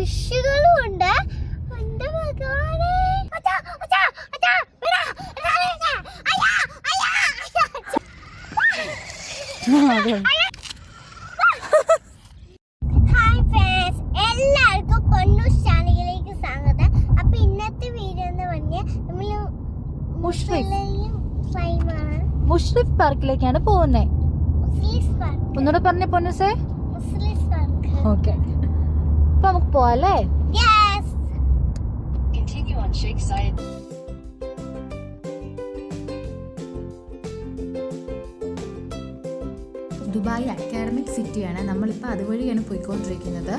ഫിഷുകളും ഉണ്ട്. എന്റെ ഭഗവാനേ, എല്ലാവർക്കും പൊന്നൂസ് ചാനലിലേക്ക് സ്വാഗതം. അപ്പൊ ഇന്നത്തെ വീഡിയോ എന്ന് പറഞ്ഞാൽ നമ്മള് മുഷ്രിഫ് പാർക്കിലേക്കാണ് പോകുന്നത്. ഒന്നുകൂടെ പറഞ്ഞ പൊന്നൂസേ. ഓക്കെ, അപ്പൊ നമുക്ക് പോവാല്ലേ? ദുബായ് അക്കാഡമിക് സിറ്റിയാണ്. നമ്മളിപ്പോൾ അതുവഴിയാണ് പോയിക്കൊണ്ടിരിക്കുന്നത്.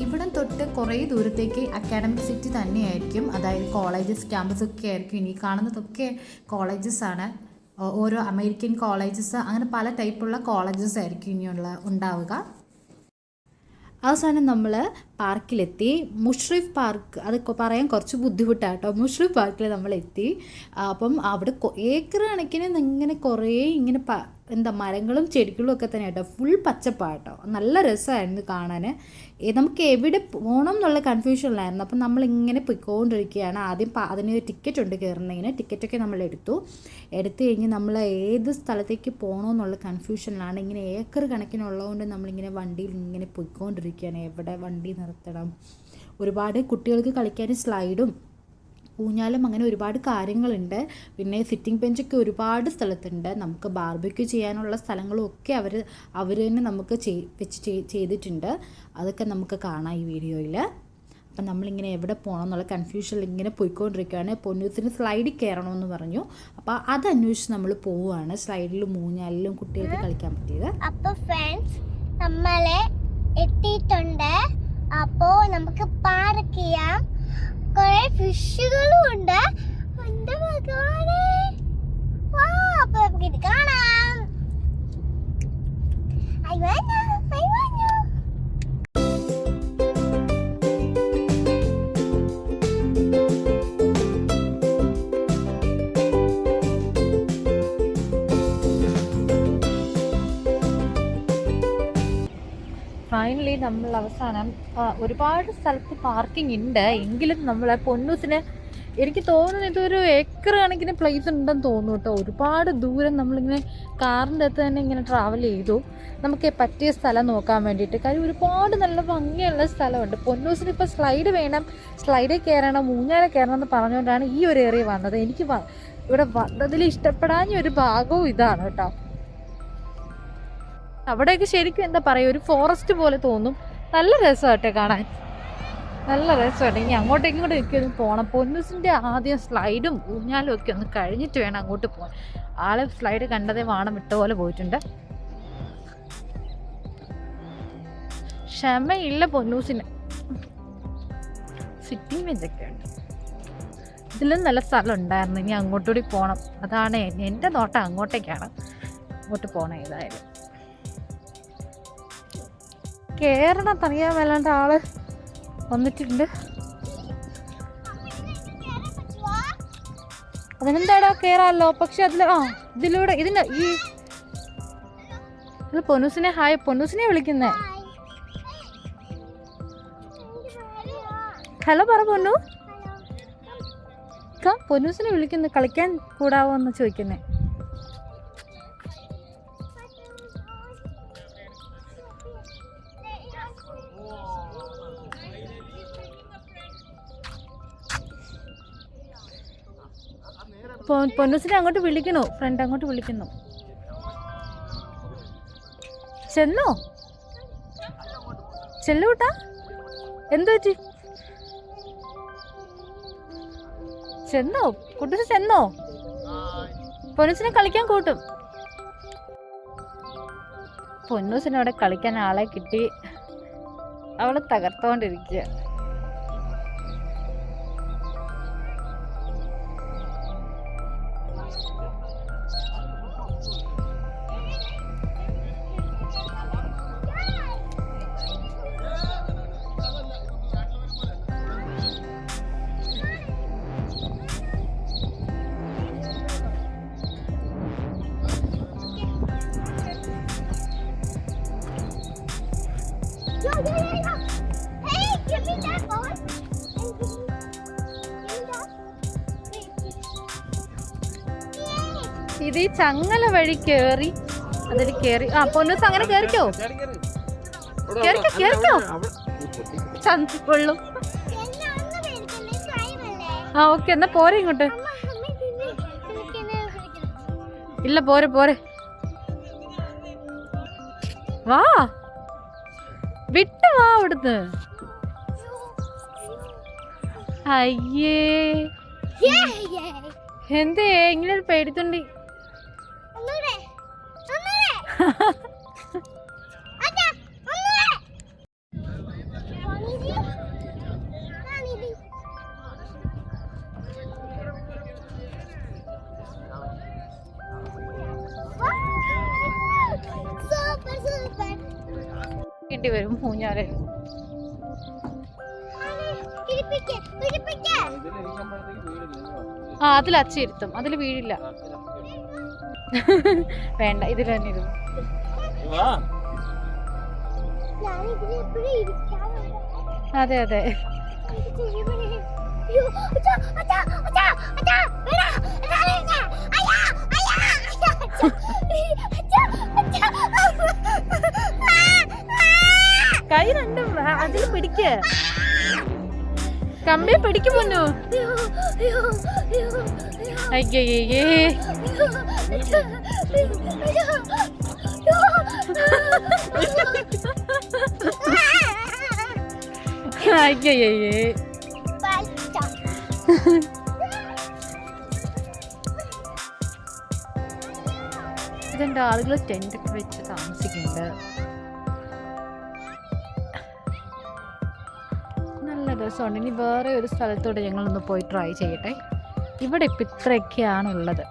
ഇവിടം തൊട്ട് കുറേ ദൂരത്തേക്ക് അക്കാഡമിക് സിറ്റി തന്നെയായിരിക്കും. അതായത് കോളേജസ്, ക്യാമ്പസൊക്കെ ആയിരിക്കും. ഇനി കാണുന്നതൊക്കെ കോളേജസ് ആണ്. ഓരോ അമേരിക്കൻ കോളേജസ്, അങ്ങനെ പല ടൈപ്പുള്ള കോളേജസ് ആയിരിക്കും ഇനിയുള്ള ഉണ്ടാവുക. അവസാനം നമ്മൾ പാർക്കിലെത്തി. മുഷ്രിഫ് പാർക്ക്, അത് പറയാൻ കുറച്ച് ബുദ്ധിമുട്ടാട്ടോ. മുഷ്രിഫ് പാർക്കിൽ നമ്മളെത്തി. അപ്പം അവിടെ ഏക്കർ കണക്കിന് ഇങ്ങനെ കുറേ ഇങ്ങനെ മരങ്ങളും ചെടികളും ഒക്കെ തന്നെ കേട്ടോ. ഫുൾ പച്ചപ്പാട്ടോ. നല്ല രസമായിരുന്നു കാണാൻ. നമുക്ക് എവിടെ പോകണം എന്നുള്ള കൺഫ്യൂഷനിലായിരുന്നു. അപ്പം നമ്മളിങ്ങനെ പോയിക്കൊണ്ടിരിക്കുകയാണ്. ആദ്യം അതിന് ടിക്കറ്റ് ഉണ്ട് കയറുന്നതിന്. ടിക്കറ്റൊക്കെ നമ്മൾ എടുത്തു കഴിഞ്ഞ് നമ്മൾ ഏത് സ്ഥലത്തേക്ക് പോകണമെന്നുള്ള കൺഫ്യൂഷനിലാണ്. ഇങ്ങനെ ഏക്കർ കണക്കിനുള്ളതുകൊണ്ട് നമ്മളിങ്ങനെ വണ്ടിയിൽ ഇങ്ങനെ പോയിക്കൊണ്ടിരിക്കുകയാണ്. എവിടെ വണ്ടി നിർത്തണം. ഒരുപാട് കുട്ടികൾക്ക് കളിക്കാൻ സ്ലൈഡും ഊഞ്ഞാലും അങ്ങനെ ഒരുപാട് കാര്യങ്ങളുണ്ട്. പിന്നെ സിറ്റിംഗ് ബെഞ്ചൊക്കെ ഒരുപാട് സ്ഥലത്തുണ്ട്. നമുക്ക് ബാർബിക്യൂ ചെയ്യാനുള്ള സ്ഥലങ്ങളും ഒക്കെ അവർ തന്നെ നമുക്ക് ചെയ്തിട്ടുണ്ട്. അതൊക്കെ നമുക്ക് കാണാം ഈ വീഡിയോയിൽ. അപ്പം നമ്മളിങ്ങനെ എവിടെ പോകണം എന്നുള്ള കൺഫ്യൂഷനിൽ ഇങ്ങനെ പോയിക്കൊണ്ടിരിക്കുകയാണ്. പൊന്നൂസിന് സ്ലൈഡിൽ കയറണമെന്ന് പറഞ്ഞു. അപ്പോൾ അത് അന്വേഷിച്ച് നമ്മൾ പോവുകയാണ്. സ്ലൈഡിലും ഊഞ്ഞാലിലും കുട്ടികൾക്ക് കളിക്കാൻ പറ്റിയത്. അപ്പോൾ ഫ്രണ്ട്സ്, നമ്മളെ എത്തിയിട്ടുണ്ട്. അപ്പോൾ നമുക്ക് പാർക്ക് ചെയ്യാം. കുറെ ഫിഷുകളും ഉണ്ട്. എന്റെ ഭഗവാനേ, അപ്പൊ നമുക്ക് ഇത് കാണാം. ഫൈനലി നമ്മൾ അവസാനം ഒരുപാട് സ്ഥലത്ത് പാർക്കിംഗ് ഉണ്ട്. എങ്കിലും നമ്മളെ പൊന്നൂസിന് എനിക്ക് തോന്നുന്നു ഇതൊരു ഏക്കർ കണക്കിന് പ്ലേസ് ഉണ്ടെന്ന് തോന്നുന്നു കേട്ടോ. ഒരുപാട് ദൂരം നമ്മളിങ്ങനെ കാറിൻ്റെ അകത്ത് തന്നെ ഇങ്ങനെ ട്രാവൽ ചെയ്തു നമുക്ക് പറ്റിയ സ്ഥലം നോക്കാൻ വേണ്ടിയിട്ട്. കാര്യം ഒരുപാട് നല്ല ഭംഗിയുള്ള സ്ഥലമുണ്ട്. പൊന്നൂസിന് ഇപ്പോൾ സ്ലൈഡ് വേണം, സ്ലൈഡിൽ കയറണം, ഊഞ്ഞാലിൽ കയറണം എന്ന് പറഞ്ഞുകൊണ്ടാണ് ഈ ഒരു ഏരിയ വന്നത്. എനിക്ക് ഇവിടെ വന്നതിൽ ഇഷ്ടപ്പെടാഞ്ഞ ഒരു ഭാഗവും ഇതാണ് കേട്ടോ. അവിടെയൊക്കെ ശരിക്കും എന്താ പറയുക, ഒരു ഫോറസ്റ്റ് പോലെ തോന്നും. നല്ല രസമാട്ടെ കാണാൻ, നല്ല രസമാട്ടെ. ഇനി അങ്ങോട്ടേക്കും കൂടെ ഒക്കെ ഒന്ന് പോകണം. പൊന്നൂസിൻ്റെ ആദ്യം സ്ലൈഡും ഊഞ്ഞാലും ഒക്കെ ഒന്ന് കഴിഞ്ഞിട്ട് വേണം അങ്ങോട്ട് പോകാൻ. ആളെ സ്ലൈഡ് കണ്ടതേ വാണം വിട്ട പോലെ പോയിട്ടുണ്ട്. ക്ഷമയില്ല പൊന്നൂസിന്. സിറ്റിംഗ് ബെഞ്ചൊക്കെ ഉണ്ട്. ഇതിലും നല്ല സ്ഥലം ഉണ്ടായിരുന്നു. ഇനി അങ്ങോട്ടുകൂടി പോകണം. അതാണ് എൻ്റെ നോട്ടം, അങ്ങോട്ടേക്കാണ്. അങ്ങോട്ട് പോകണം. ഏതായാലും കേരളം അറിയാൻ വല്ലാണ്ട് ആള് വന്നിട്ടുണ്ട്. അതിനെന്താടാ കേറാമല്ലോ. പക്ഷെ ഇതിലൂടെ ഇതിന്റെ ഇത് പൊന്നൂസിനെ പൊന്നൂസിനെ വിളിക്കുന്നേ. ഹലോ പറ പൊന്നു. പൊന്നൂസിനെ വിളിക്കുന്നു. കളിക്കാൻ കൂടാവോ എന്ന് ചോദിക്കുന്നേ. പൊന്നൂസിനെ അങ്ങോട്ട് വിളിക്കണോ? ഫ്രണ്ട് അങ്ങോട്ട് വിളിക്കുന്നു. ചെന്നോ? ചെല്ലൂട്ടാ, എന്തു പറ്റി? ചെന്നോ കുട്ടൂസ്? ചെന്നോ? പൊന്നൂസിനെ കളിക്കാൻ കൂട്ടും. പൊന്നൂസിനവിടെ കളിക്കാൻ ആളെ കിട്ടി. അവള് തകർത്തോണ്ടിരിക്കുക. Hey! ഇത് ഈ ചങ്ങല വഴി കേറി അതിൽ കേറി. ആ പൊന്നൂസ് അങ്ങനെ കേറിക്കോ, കേറിക്കോ കേറിക്കോ. ചന്തിക്കൊള്ളും. ആ ഓക്കെ, എന്നാ പോരെ ഇങ്ങോട്ട്. ഇല്ല പോരെ പോരെ, വാ വിട്ട് വാ അവിടുന്ന്. അയ്യേ എന്തേ ഇങ്ങനെ ഒരു പേടിത്തുണ്ടി. ണ്ടി വരും ഊഞ്ഞാല്. ആ അതിൽ അച്ചിരുത്തും, അതിൽ വീഴില്ല. വേണ്ട, ഇതിൽ തന്നെ ഇരുന്നു. അതെ അതെ. കൈ രണ്ടും അതിൽ പിടിക്ക, കമ്പിയെ പിടിക്കും പൊന്നു. അയ്യേ അയ്യേ. ഇതെന്റെ ആളുകൾ ടെന്റ് വെച്ച് താമസിക്കുന്നുണ്ട്. നല്ല രസമുണ്ട്. ഇനി വേറെ ഒരു സ്ഥലത്തോടെ ഞങ്ങളൊന്ന് പോയി ട്രൈ ചെയ്യട്ടെ. ഇവിടെ ഇപ്പം ഇത്രയൊക്കെയാണുള്ളത്.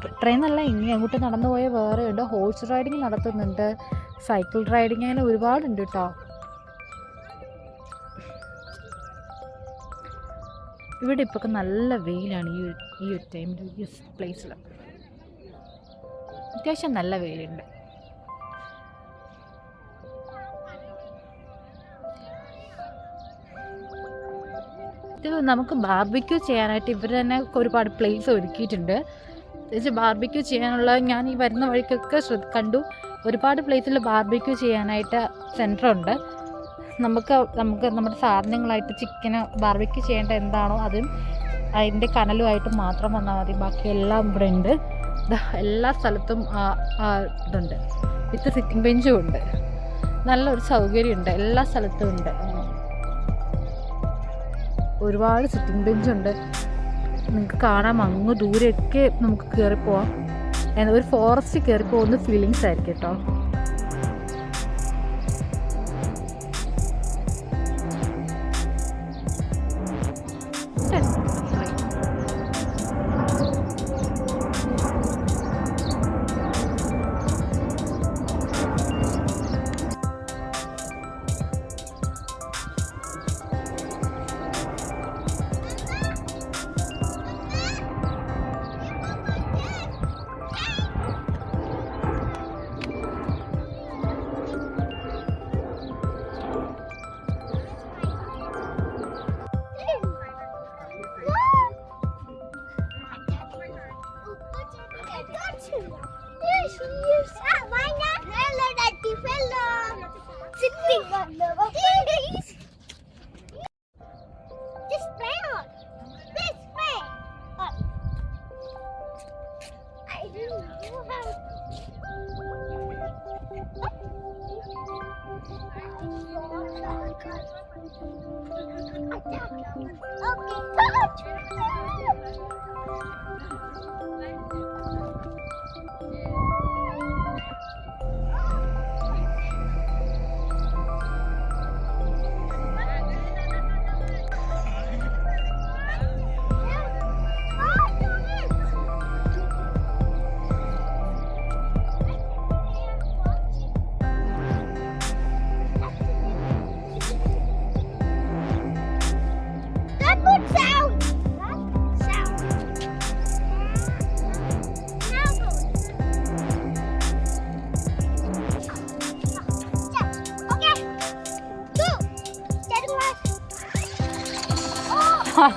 ഇത്രയും നല്ല ഇനി അങ്ങോട്ട് നടന്നു പോയ വേറെ ഉണ്ട്. ഹോഴ്സ് റൈഡിങ് നടത്തുന്നുണ്ട്, സൈക്കിൾ റൈഡിങ്, അങ്ങനെ ഒരുപാടുണ്ട് കേട്ടോ. ഇവിടെ ഇപ്പോൾ നല്ല വെയിലാണ് ഈ ഒരു ടൈമിൽ. ഈ പ്ലേസിൽ അത്യാവശ്യം നല്ല വെയിലുണ്ട്. ഇത് നമുക്ക് ബാർബിക്യൂ ചെയ്യാനായിട്ട് ഇവർ തന്നെ ഒരുപാട് പ്ലേസ് ഒരുക്കിയിട്ടുണ്ട്. ബാർബിക്യൂ ചെയ്യാനുള്ള ഞാൻ ഈ വരുന്ന വഴിക്കൊക്കെ കണ്ടു. ഒരുപാട് പ്ലേസിൽ ബാർബിക്യൂ ചെയ്യാനായിട്ട് സെൻറ്ററുണ്ട്. നമുക്ക് നമ്മുടെ സാധനങ്ങളായിട്ട് ചിക്കന് ബാർബിക്യൂ ചെയ്യേണ്ട എന്താണോ അതും അതിൻ്റെ കനലുമായിട്ട് മാത്രം വന്നാൽ മതി. ബാക്കി എല്ലാം ഇവിടെ ഉണ്ട്. എല്ലാ സ്ഥലത്തും ഇതുണ്ട്. വിത്ത് സിറ്റിംഗ് ബെഞ്ചും ഉണ്ട്. നല്ലൊരു സൗകര്യമുണ്ട്, എല്ലാ സ്ഥലത്തും ഉണ്ട്. ഒരുപാട് സിറ്റിംഗ് ബെഞ്ചുണ്ട്. നിങ്ങൾക്ക് കാണാം, അങ്ങ് ദൂരെയൊക്കെ നമുക്ക് കയറിപ്പോവാം. ഒരു ഫോറസ്റ്റ് കയറി പോകുന്ന ഫീലിങ്സ് ആയിരിക്കും കേട്ടോ.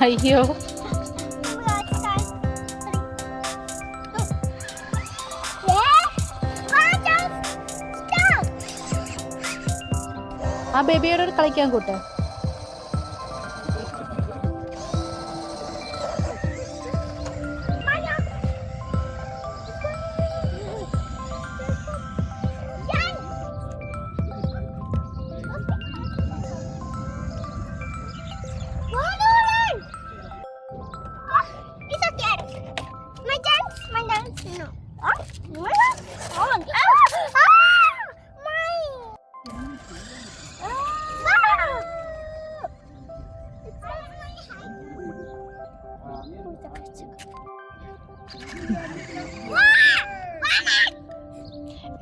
അയ്യോ ആ ബേബിയോട് കളിക്കാൻ കൂട്ടെ.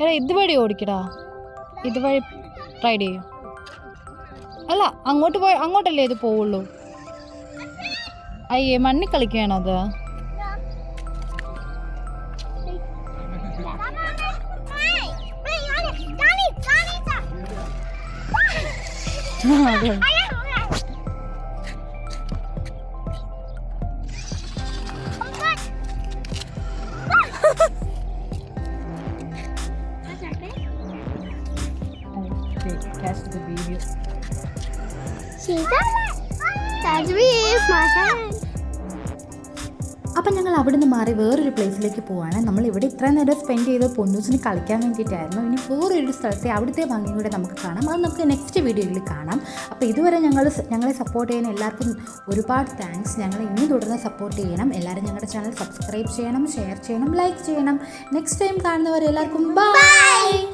എടാ ഇതുവഴി ഓടിക്കടാ, ഇതുവഴി റൈഡ് ചെയ്യും. അല്ല അങ്ങോട്ട് പോയി, അങ്ങോട്ടല്ലേ ഇത് പോവുള്ളൂ. അയ്യേ മണ്ണി കളിക്കുകയാണോ അത്? അതെ. Catch the video. അപ്പം ഞങ്ങൾ അവിടെ നിന്ന് മാറി വേറൊരു പ്ലേസിലേക്ക് പോവാണ്. നമ്മൾ ഇവിടെ ഇത്രയും നേരം സ്പെൻഡ് ചെയ്ത് പൊന്നൂസിന് കളിക്കാൻ വേണ്ടിയിട്ടായിരുന്നു. ഇനി വേറൊരു സ്ഥലത്തെ അവിടുത്തെ ഭംഗിയും കൂടെ നമുക്ക് കാണാം. അത് നമുക്ക് നെക്സ്റ്റ് വീഡിയോയിൽ കാണാം. അപ്പോൾ ഇതുവരെ ഞങ്ങളെ സപ്പോർട്ട് ചെയ്യാൻ എല്ലാവർക്കും ഒരുപാട് താങ്ക്സ്. ഞങ്ങളെ ഇനി തുടർന്ന് സപ്പോർട്ട് ചെയ്യണം. എല്ലാവരും ഞങ്ങളുടെ ചാനൽ സബ്സ്ക്രൈബ് ചെയ്യണം, ഷെയർ ചെയ്യണം, ലൈക്ക് ചെയ്യണം. നെക്സ്റ്റ് ടൈം കാണുന്നവരെ എല്ലാവർക്കും ബൈ.